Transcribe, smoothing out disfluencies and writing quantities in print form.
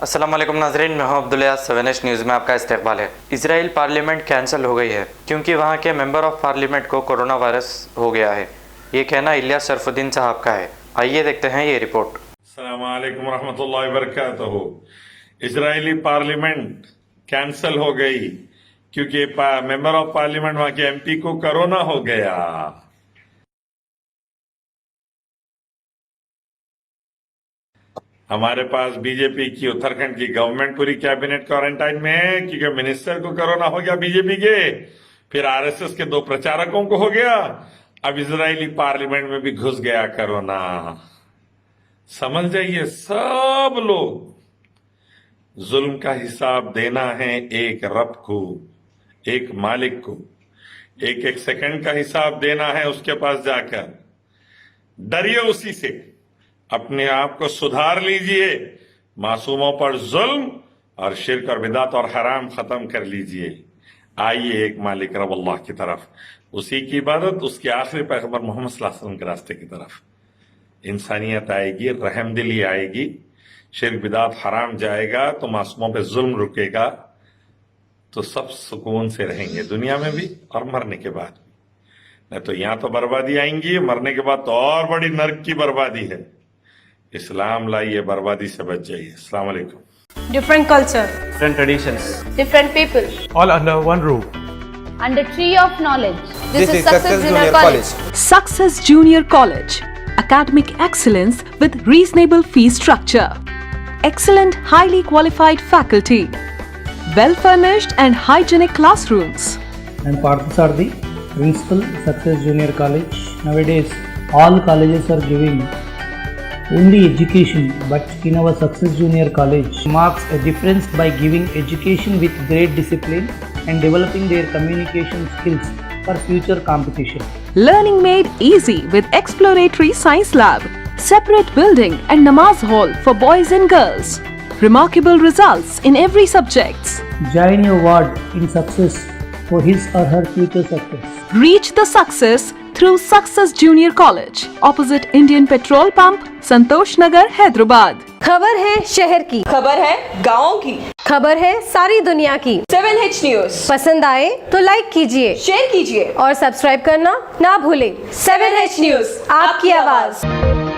अस्सलाम वालेकुम नाज़रीन, मैं हूं अब्दुल्ला। 7H न्यूज़ में आपका इस्तकबाल है। इजराइल पार्लियामेंट कैंसिल हो गई है क्योंकि वहां के मेंबर ऑफ पार्लियामेंट को कोरोना वायरस हो गया है। ये कहना इलियास शरफुद्दीन साहब का है। आइए देखते हैं ये रिपोर्ट। अस्सलाम वालेकुम रहमतुल्लाहि व बरकातहू। इजरायली पार्लियामेंट कैंसिल हो गई क्योंकि मेंबर ऑफ पार्लियामेंट वहां के एमपी को कोरोना हो गया। हमारे पास बीजेपी की उत्तराखंड की गवर्नमेंट पूरी कैबिनेट क्वारंटाइन में है क्योंकि मिनिस्टर को कोरोना हो गया बीजेपी के, फिर आरएसएस के 2 प्रचारकों को हो गया, अब इजरायली पार्लियामेंट में भी घुस गया कोरोना। समझ जाइए, सब लोग जुल्म का हिसाब देना है एक रब को, एक मालिक को। एक एक सेकंड का हिसाब देना है उसके पास जाकर। डरिए उसी से, अपने आप को सुधार लीजिए, मासूमों पर जुल्म और शिर्क और बिदात और हराम खत्म कर लीजिए। आइए एक मालिक रब अल्लाह की तरफ, उसी की इबादत, उसके आखिरी पैगंबर मोहम्मद सल्लल्लाहु अलैहि वसल्लम के रास्ते की तरफ। इंसानियत आएगी, रहमदिली आएगी, शिर्क बिदात हराम जाएगा तो मासूमों पे जुल्म रुकेगा, तो सब सुकून से रहेंगे दुनिया में भी और मरने के बाद भी। नहीं तो यहां तो बर्बादी आएंगी, मरने के बाद तो और बड़ी नर्क की बर्बादी है। इस्लाम लाइए, बर्बादी से बच जाइए। अस्सलाम वालेकुम। Different culture, different traditions, different people, all under one roof. under tree of knowledge. This is Success Junior College. Success Junior College. Academic excellence with reasonable fee structure. Excellent, highly qualified faculty. Well-furnished and hygienic classrooms. And Parthasarthi, Principal, Success Junior College. Nowadays, all colleges are giving only education, but in our Success Junior College marks a difference by giving education with great discipline and developing their communication skills for future competition. Learning made easy with exploratory science lab, separate building and namaz hall for boys and girls. Remarkable results in every subjects. Join your ward in success for his or her future success. Reach the success through Success Junior College, opposite Indian Petrol Pump, Santosh Nagar, Hyderabad. खबर है शहर की, खबर है गाँव की, खबर है सारी दुनिया की। 7H न्यूज पसंद आए तो लाइक कीजिए, शेयर कीजिए और सब्सक्राइब करना ना भूलें। 7H न्यूज, आपकी आवाज।